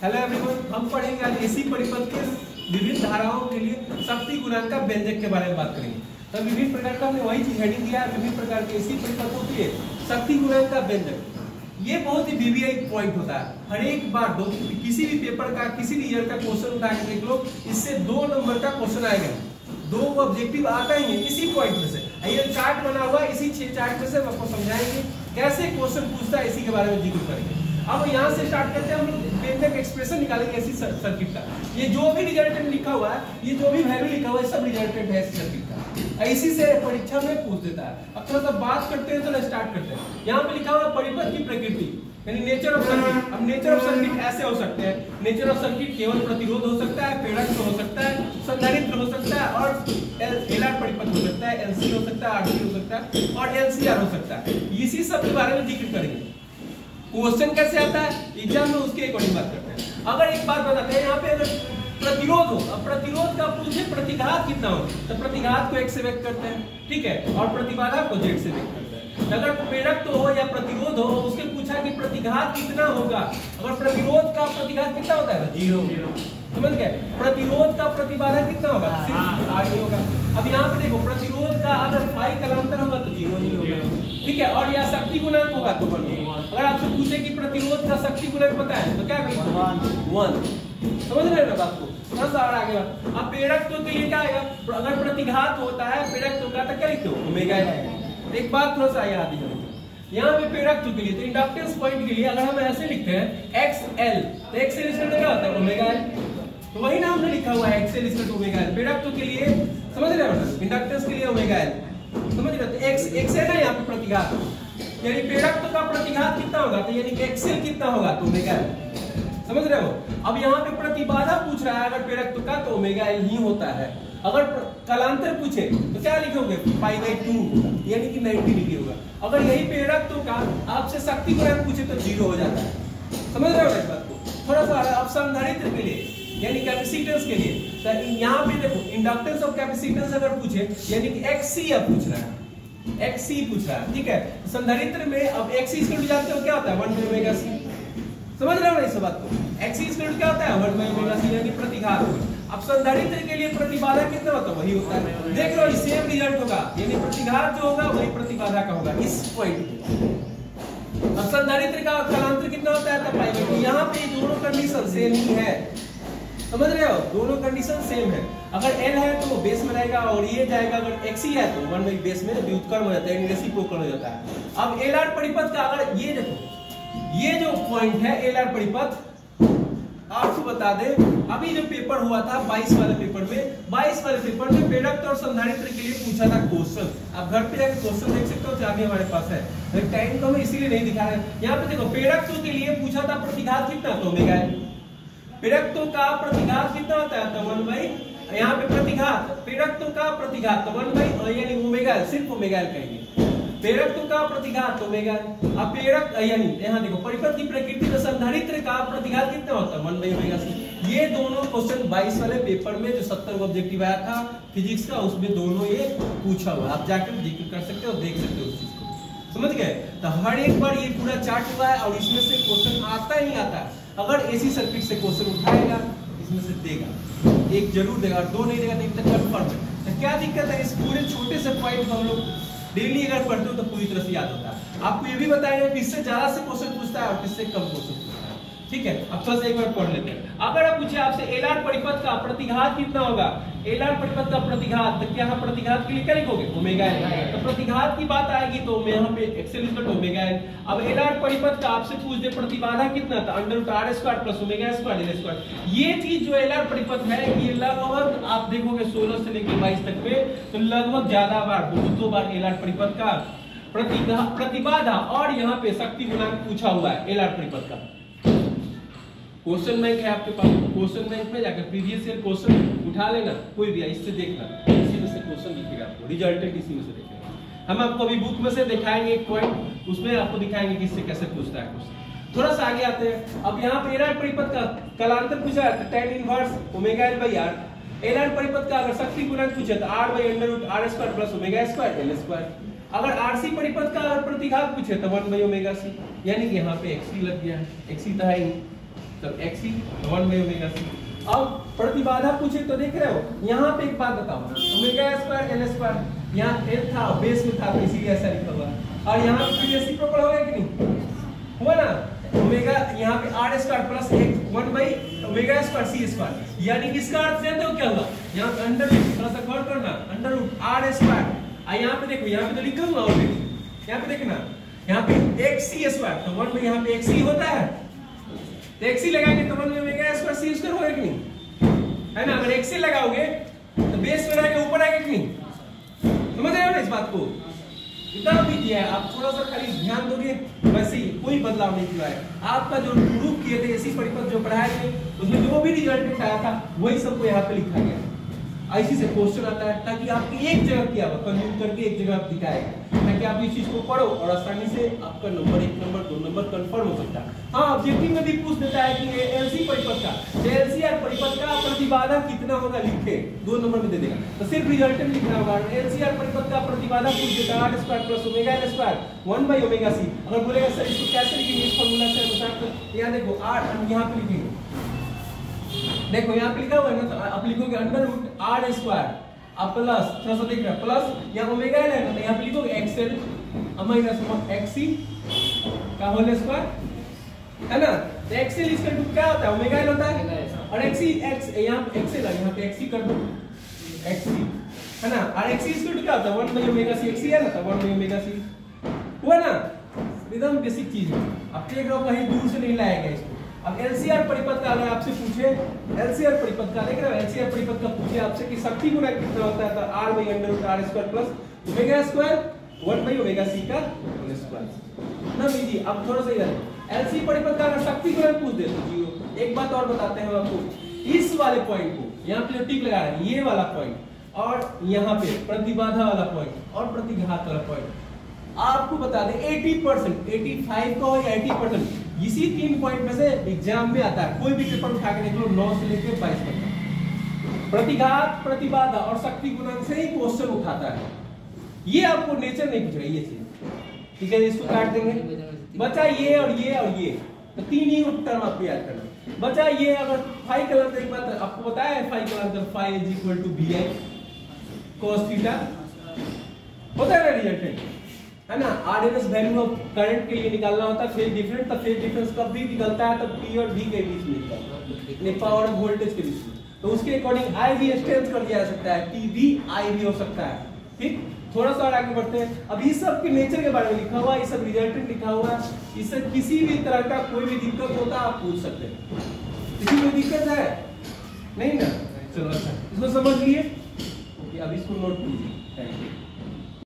Hello everyone, हम पढ़ेंगे आज एसी परिपथ के विभिन्न धाराओं के लिए शक्ति गुणांक का व्यंजक के बारे में बात करेंगे। तो विभिन्न प्रकार का हमने वही चीज हेडिंग दिया है, विभिन्न प्रकार के एसी परिपथों के लिए शक्ति गुणांक का व्यंजक। ये बहुत ही वीवीआई पॉइंट होता है। हर एक बार किसी भी पेपर का किसी भी ईयर का क्वेश्चन उठा के देख लो, इससे 2 नंबर का क्वेश्चन आएगा। 2 ऑब्जेक्टिव आता ही है इसी पॉइंट में से। ये चार्ट बना हुआ है, इसी चार्ट में से हम आपको समझाएंगे कैसे क्वेश्चन पूछता है, इसी के बारे में जिक्र करेंगे। अब यहाँ से स्टार्ट करते हैं, हम व्यंजक एक्सप्रेशन निकालेंगे ऐसी सर्किट का। ये जो भी रिजल्टेंट लिखा हुआ है, ये जो भी वैल्यू लिखा हुआ है, सब रिजल्टेंट है इस सर्किट का। इसी से परीक्षा में पूछ देता है। अब थोड़ा सा बात करते हैं, तो स्टार्ट करते हैं। यहाँ पे लिखा हुआ है परिपथ की प्रकृति, यानी नेचर ऑफ सर्किट। अब नेचर ऑफ सर्किट ऐसे हो सकते हैं। नेचर ऑफ सर्किट केवल प्रतिरोध हो सकता है, प्रेरक हो सकता है, संधारित्र हो सकता है और एलआर परिपथ हो सकता है, एलसी हो सकता है, आरसी हो सकता है और एलसीआर हो सकता है। इसी सब के बारे में जिक्र करेंगे। क्वेश्चन कैसे आता है एग्जाम में, उसके अकॉर्डिंग बात करते हैं। अगर एक बात बताते हैं, यहाँ पे अगर प्रतिरोध हो, अब प्रतिरोध का पूछे प्रतिघात कितना हो, तो प्रतिघात को 1 से व्यक्त करते हैं, ठीक है, और प्रतिबाधा को z से व्यक्त करते हैं। अगर प्रेरक तो हो या प्रतिरोध हो, उसके पूछा कि प्रतिघात कितना होगा। अगर प्रतिरोध का प्रतिघात कितना होता है, 0। समझ गए। प्रतिरोध का प्रतिबाधा कितना होगा, सिर्फ r होगा। अब यहाँ पे देखो, प्रतिरोध का अगर फाई कलांतर होगा तो 0 ही होगा, ठीक है, और यह शक्ति गुणांक होगा तो 1। अगर आपसे पूछे कि प्रतिरोध का शक्ति गुणांक पता है तो क्या करेंगे, 1। समझ रहे हो बात को, थोड़ा सा और आगे बढ़। अब प्रेरकत्व के लिए क्या आएगा, अगर प्रतिघात होता है प्रेरकत्व का तो क्या लिखते हो, ओमेगा है। एक बात थोड़ा सा याद दीजिए, यहाँ पे प्रेरकत्व के लिए तो इंडक्टेंस पॉइंट के लिए अगर हम ऐसे लिखते हैं XL, तो XL इसका क्या होता है, ओमेगा L। तो वही ना हमने लिखा हुआ है, XL इसका ओमेगा L। प्रेरकत्व के लिए समझ रहे हो, इंडक्टेंस के लिए ओमेगा L, समझ रहे हो। तो X है ना यहाँ पे प्रतिघात, यानी प्रेरकत्व का प्रतिघात कितना होगा, तो यानी XL कितना होगा, तो ओमेगा L। समझ रहे हो। अब यहाँ पे प्रतिबाधा पूछ रहा है, अगर प्रेरकत्व का तो ओमेगा L ही होता है। अगर कलांतर पूछे तो क्या लिखोगे, π/2, यानी कि 90 डिग्री होगा। अगर यही प्रेरकत्व का आपसे शक्ति गुणांक पूछे तो 0 हो जाता है। समझ रहे हो इस बात को। थोड़ा सा अब संधारित्र के लिए यानी कैपेसिटेंस के लिए, तो यहाँ पे देखो इंडक्टेंस और कैपेसिटेंस अगर पूछे, यानी कि XC अब पूछ रहा है, XC पूछ रहा है, ठीक है। संधारित्र में अब XC इसको जानते हो क्या होता है, 1/ωc। समझ रहे हो ना इस बात को। XC इसको क्या होता है, 1/ωc, यानी प्रतिघात। अब संधारित्र के लिए प्रतिबाधा कितना होता है, वही होता है। देख लो सेम रिजल्ट होगा, यानी प्रतिघात जो होगा वही प्रतिबाधा का होगा इस पॉइंट पे। अब संधारित्र का कलांतर कितना होता है, तो π/2। यहाँ पे दोनों कंडीशन सेम ही है, समझ रहे हो, दोनों कंडीशन सेम है। अगर L है तो वो बेस में रहेगा और ये जाएगा, अगर XC है तो 1 बेस में व्युत्क्रम हो जाता है, रेसिप्रोकल हो जाता है। अब एलआर परिपथ का अगर ये देखो, ये जो पॉइंट है एलआर परिपथ, आपको बता दे अभी जो पेपर हुआ था 22 वाले पेपर में, 22 वाले पेपर में प्रेरकत्व और संधारित्र के लिए पूछा था क्वेश्चन। आप घर पे जाकर क्वेश्चन देख सकते हो, चाबी हमारे पास है, टाइम तो हम इसीलिए नहीं दिखा रहे। यहाँ पे देखो प्रेरकत्व के लिए पूछा था प्रतिघात कितना, तो ओमेगा L। प्रेरकत्व का प्रतिघात कितना होता है, तो 1/, यहाँ पे प्रतिघात प्रेरकत्व का प्रतिघात तो 1/, यानी ओमेगा L, सिर्फ ओमेगा L कहेंगे। प्रेरकत्व का प्रतिघात ओमेगा L। अब प्रेरक यानी यहाँ देखो परिपथ की प्रकृति में संधारित्र का प्रतिघात कितना होता है, 1/ωc। ये दोनों क्वेश्चन 22 वाले पेपर में जो 70 ऑब्जेक्टिव आया था फिजिक्स का, उसमें दोनों ये पूछा हुआ, आप जाकर जिक्र कर सकते हो, देख सकते हो उस चीज को। समझ गए। तो हर एक बार ये पूरा चार्ट हुआ है और इसमें से क्वेश्चन आता ही आता है। अगर एसी सर्किट से क्वेश्चन उठाएगा इसमें से देगा, एक जरूर देगा, 2 नहीं देगा तो कंफर्म है। तो क्या दिक्कत है, इस पूरे छोटे से पॉइंट को हम लोग डेली अगर पढ़ते हो तो पूरी तरह से याद होता है। आपको ये भी बताएंगे किससे ज्यादा से क्वेश्चन पूछता है और किससे कम क्वेश्चन पूछता है, ठीक है। अब थोड़ा सा एक बार पढ़ लेते हैं। अगर आप पूछे आपसे एलआर परिपथ का प्रतिघात कितना होगा, एलआर परिपथ का प्रतिघात, तो क्या हम प्रतिघात के लिए क्या लिखोगे, ओमेगा L। तो प्रतिघात की बात आएगी तो यहाँ पे XL = ओमेगा L। अब एलआर परिपथ का आपसे पूछ दे प्रतिबाधा कितना, तो √r² + ओमेगा² L²। ये चीज जो एलआर परिपथ है, ये लगभग आप देखोगे 16 से लेकर 22 तक में, तो लगभग ज्यादा बार, बहुतों बार एलआर परिपथ का प्रतिबाधा और यहाँ पे शक्ति गुणांक पूछा हुआ है एलआर परिपथ का। क्वेश्चन बैंक है आपके पास, क्वेश्चन बैंक में जाकर प्रीवियस ईयर क्वेश्चन उठा लेना, कोई भी इससे देखना, इसी में से क्वेश्चन दिखेगा आपको, रिजल्टेंट इसी में से दिखेगा। हम आपको अभी बुक में से दिखाएंगे एक पॉइंट, उसमें आपको दिखाएंगे कि इससे कैसे पूछता है क्वेश्चन। थोड़ा सा आगे आते हैं। अब यहाँ पे एलआर परिपथ का कलांतर पूछा है, tan inverse omega L/r। LR परिपथ का अगर शक्ति गुणांक पूछे तो r/√r² + ओमेगा² L²। अगर आरसी परिपथ का प्रतिघात पूछे तो 1/ωc, यानी कि यहाँ पे XC लग गया है, XC तो है ही। तो XC 1 by ओमेगा C। अब प्रतिबाधा पूछे तो देख रहे हो यहाँ पे एक बात बताओ, ओमेगा स्क्वायर एल स्क्वायर, यहाँ एल था बेस में था तो इसीलिए ऐसा लिखा हुआ, और यहाँ पे रेसिप्रोकल होगा कि नहीं हुआ ना, ओमेगा यहाँ पे R square plus 1 by omega square C square, यानी कि इसका अर्थ जानते हो क्या हुआ, यहाँ पे अंडर रूट, थोड़ा सा गौर करना, अंडर रूट आर स्क्वायर, यहाँ पे देखो यहाँ पे तो लिखा हुआ ऑलरेडी, यहाँ पे देखना यहाँ पे XC स्क्वायर, तो 1 by यहाँ पे XC होता है, तो XC लगाएंगे तो 1 by omega square C square होगा कि नहीं, है ना। अगर XC लगाओगे तो बेस में रहेगा ऊपर आएगा कि नहीं, समझ रहे हो ना इस बात को, इतना भी किया है, आप थोड़ा सा खाली ध्यान दोगे वैसे ही कोई बदलाव नहीं हुआ है। आपका जो प्रूफ किए थे एसी परिपथ जो पढ़ाए थे उसमें जो भी रिजल्ट आया था वही सबको यहाँ पे लिखा गया, ऐसी से क्वेश्चन आता है ताकि आपकी एक जगह किया हुआ कंज्यूम करके एक जगह आप दिखाएगा, ताकि आप इस चीज को पढ़ो और आसानी से आपका नंबर 1 नंबर 2 नंबर कंफर्म हो सकता है। हाँ, ऑब्जेक्टिव में भी पूछ देता है कि एलसी परिपथ का, एलसीआर परिपथ का प्रतिबाधा कितना होगा लिखे 2 नंबर में दे देगा, तो सिर्फ रिजल्ट में लिखना होगा। एलसीआर परिपथ का प्रतिबाधा पूछ देता है R square plus omega L square 1 by omega C. अगर बोलेगा सर इसको कैसे लिखेंगे इस फार्मूला से अनुसार, तो यहाँ देखो आर यहाँ पे लिखेंगे, देखो यहाँ पे लिखा हुआ है ना, तो आप लिखोगे अंडर रूट आर स्क्वायर अब प्लस, थोड़ा सा देख रहा है प्लस, यहाँ ओमेगा एल है ना, तो यहाँ पे लिखोगे एक्सएल माइनस एक्सी का होल स्क्वायर, है ना। तो एक्सएल इक्वल टू क्या होता है, ओमेगा एल होता है, और एक्सी एक्स यहाँ पे एक्सएल है, यहाँ पे एक्सी कर दो एक्सी, है ना, और एक्सी इक्वल टू क्या होता है 1 by ओमेगा सी, एक्सी है ना, तो 1 by ओमेगा सी हुआ ना, एकदम बेसिक चीज है। अब देख रहे हो कहीं दूर से नहीं लाएगा इसको। अब एलसीआर परिपथ का अगर आपसे पूछे, एलसीआर परिपथ का देख रहे हो, एलसीआर परिपथ का पूछे आपसे कि शक्ति गुणा कितना होता है, तो r by under root r square plus omega square 1 by omega c का होल स्क्वायर ना लीजिए। अब थोड़ा सा इधर एलसी परिपथ का अगर शक्ति गुणा पूछ दे तो जीरो। एक बात और बताते हैं आपको, इस वाले पॉइंट को यहाँ पे जो टिक लगा रहे हैं ये वाला पॉइंट, और यहाँ पे प्रतिबाधा वाला पॉइंट और प्रतिघात वाला पॉइंट, आपको बता दें 80% 85 का हो या 80% इसी 3 पॉइंट में से एग्जाम में आता है। कोई भी पेपर उठा के देख लो 9 से लेकर 22 तक प्रतिघात प्रतिबाधा और शक्ति गुणक से ही क्वेश्चन उठाता है। ये आपको नेचर नहीं पूछ रहा ये चीज, ठीक है। इसको काट देंगे, बचा ये और ये और ये, तो 3 ही टर्म आपको याद करना बचा। ये अगर फाई कलर एक बात आपको बताया है, phi colour phi is equal to B I cos theta होता है ना रिजल्टेंट, है ना। आरएमएस वैल्यू ऑफ करंट के लिए निकालना होता है फेज डिफरेंस, तो फेज डिफरेंस कब भी निकलता है, तब पी और वी के बीच में निकलता है, पावर और वोल्टेज के बीच में, तो उसके अकॉर्डिंग आई भी एक्सटेंड कर दिया जा सकता है, टी भी आई भी हो सकता है, ठीक। थोड़ा सा और आगे बढ़ते हैं। अब इस सब के नेचर के बारे में लिखा हुआ है, ये सब रिजल्टेंट लिखा हुआ है, इससे किसी भी तरह का कोई भी दिक्कत होता है आप पूछ सकते हैं, किसी कोई दिक्कत है नहीं ना। चलो अच्छा, इसको समझ लिए, अब इसको नोट कीजिए। Thank you.